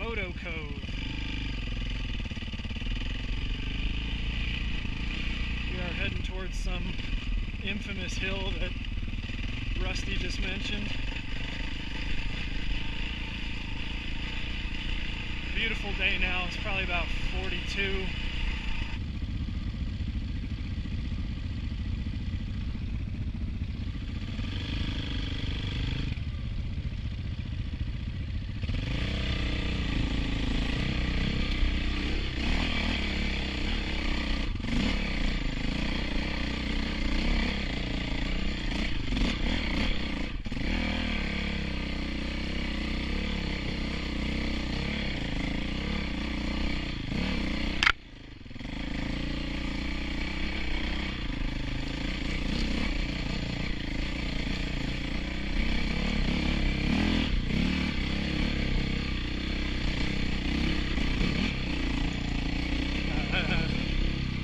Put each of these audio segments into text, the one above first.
Moto Cove. We are heading towards some infamous hill that Rusty just mentioned. Beautiful day now. It's probably about 42.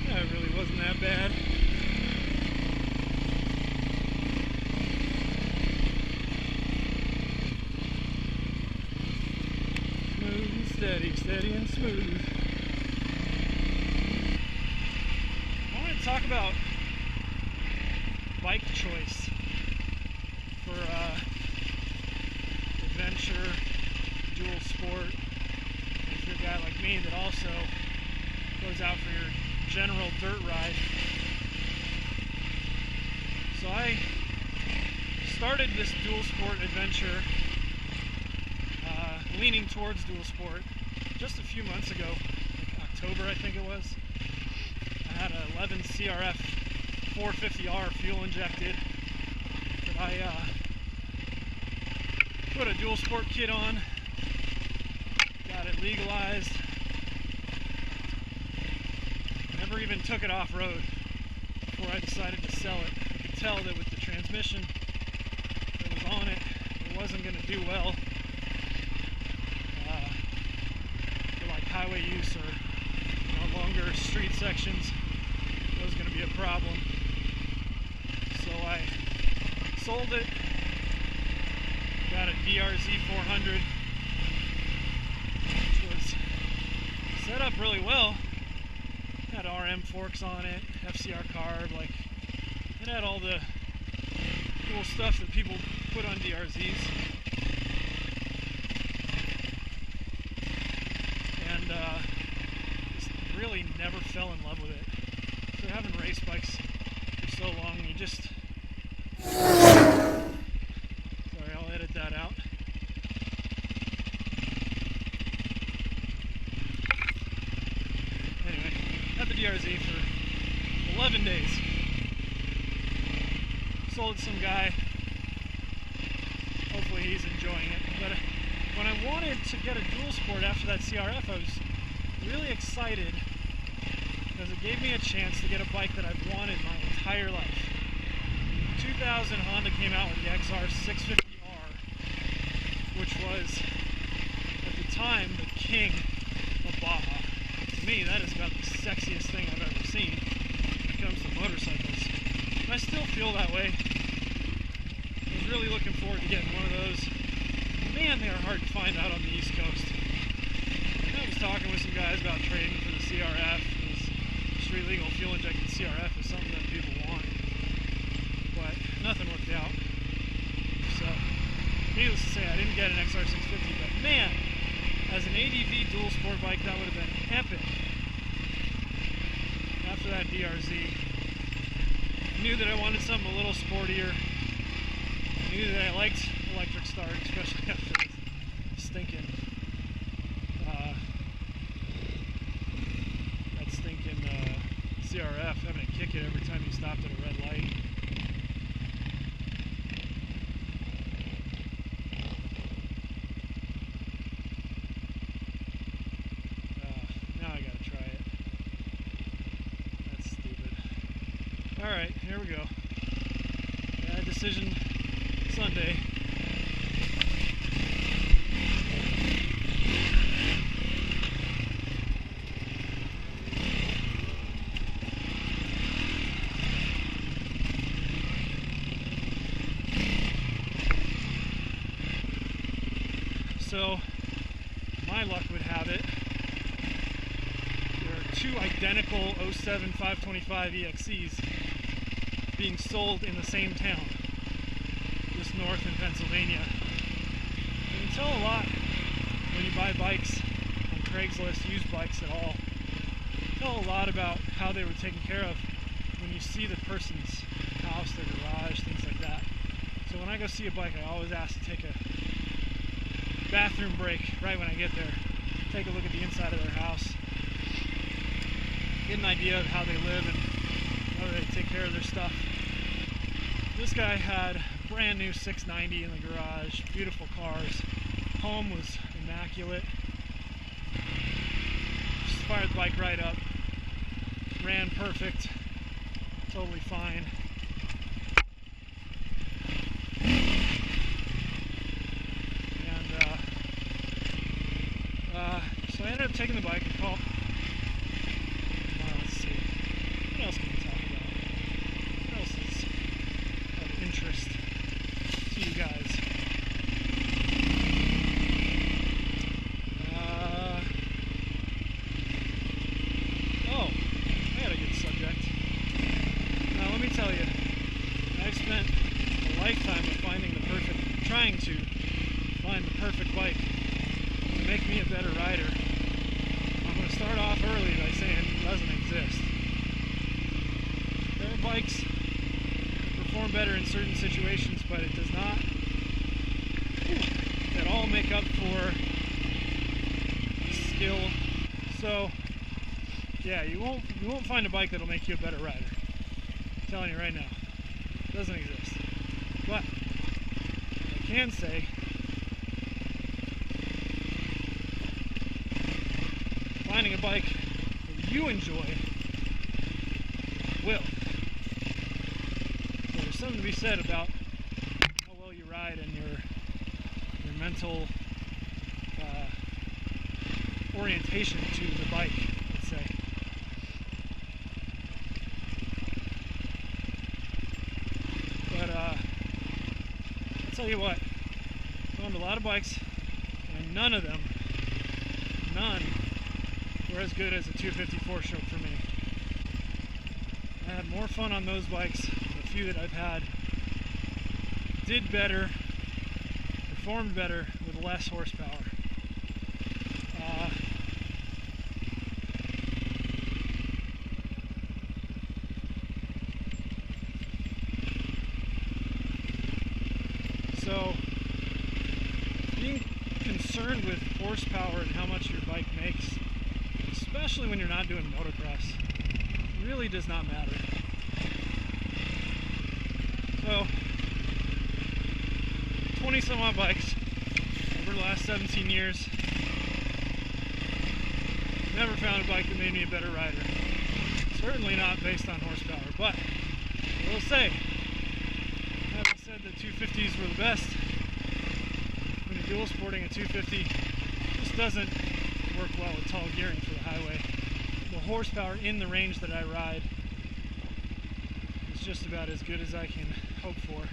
That really wasn't that bad. Smooth and steady, steady and smooth. I want to talk about bike choice for adventure, dual sport. If you're a guy like me that also goes out for your general dirt ride. So I started this dual sport adventure, leaning towards dual sport, just a few months ago, like October I think it was. I had an 11 CRF 450R fuel injected that I put a dual sport kit on, got it legalized. Never even took it off-road before I decided to sell it. I could tell that with the transmission that was on it, it wasn't going to do well for like highway use or longer street sections. It was going to be a problem. So I sold it, got a DRZ 400, which was set up really well. Had RM forks on it, FCR carb, like it had all the cool stuff that people put on DRZs. And just really never fell in love with it. After having race bikes for so long, you just... Sorry, I'll edit that out. Anyway, had the DRZ for 11 days. Sold it to some guy. Hopefully he's enjoying it. But when I wanted to get a dual sport after that CRF, I was really excited because it gave me a chance to get a bike that I've wanted my entire life. In 2000, Honda came out with the XR 650R, which was, at the time, the king of Baja. To me, that is about the sexiest thing I've ever seen when it comes to motorcycles. And I still feel that way. I was really looking forward to getting one of those. Man, they are hard to find out on the East Coast. I was talking with some guys about trading for the CRF. Street legal fuel injected CRF is something that people want, but nothing worked out. So, needless to say, I didn't get an XR 650, but man, as an ADV dual sport bike, that would have been epic. After that DRZ, I knew that I wanted something a little sportier. I knew that I liked electric start, especially after the stinking CRF, having to kick it every time you stopped at a red light. Now I gotta try it. That's stupid. Alright, here we go. Bad decision Sunday. So, my luck would have it, there are two identical 07 525 EXCs being sold in the same town, just north in Pennsylvania. You can tell a lot when you buy bikes on Craigslist, used bikes at all. Tell a lot about how they were taken care of when you see the person's house, their garage, things like that. So when I go see a bike, I always ask to take a bathroom break right when I get there. Take a look at the inside of their house, get an idea of how they live and how they take care of their stuff. This guy had a brand new 690 in the garage, beautiful cars. Home was immaculate. Just fired the bike right up. Ran perfect. Totally fine. And so I ended up taking the bike and called. Let's see. What else can we talk about? What else is of interest to you guys? Oh, I got a good subject. Now let me tell you, I've spent a lifetime of trying to find the perfect bike to make me a better rider. I'm going to start off early by saying it doesn't exist. There are bikes that perform better in certain situations, but it does not at all make up for skill. So yeah, you won't find a bike that'll make you a better rider. I'm telling you right now, it doesn't exist. But I can say finding a bike that you enjoy will. So there's something to be said about how well you ride and your mental orientation to the bike, let's say. But I'll tell you what, I owned a lot of bikes, and none were as good as a 254 stroke for me. I had more fun on those bikes. The few that I've had did better, performed better with less horsepower. So being concerned with horsepower and how much your bike makes, especially when you're not doing motocross, really does not matter. So 20 some odd bikes over the last 17 years, never found a bike that made me a better rider. Certainly not based on horsepower, but I will say, having said that 250s were the best, when you're dual sporting a 250, this doesn't work well with tall gearing for the highway. The horsepower in the range that I ride is just about as good as I can hope for.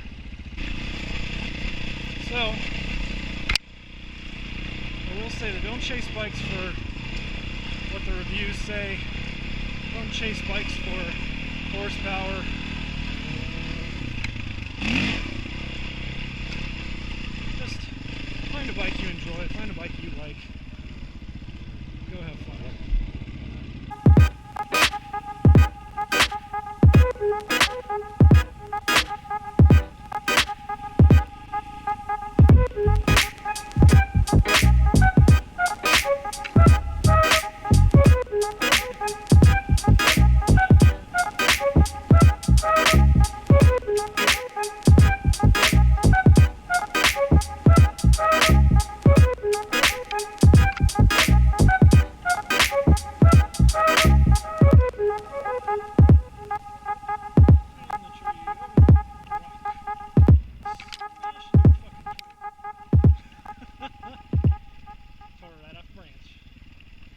So, I will say that don't chase bikes for what the reviews say. Don't chase bikes for horsepower. Just find a bike you enjoy, find a bike you like. Go have fun.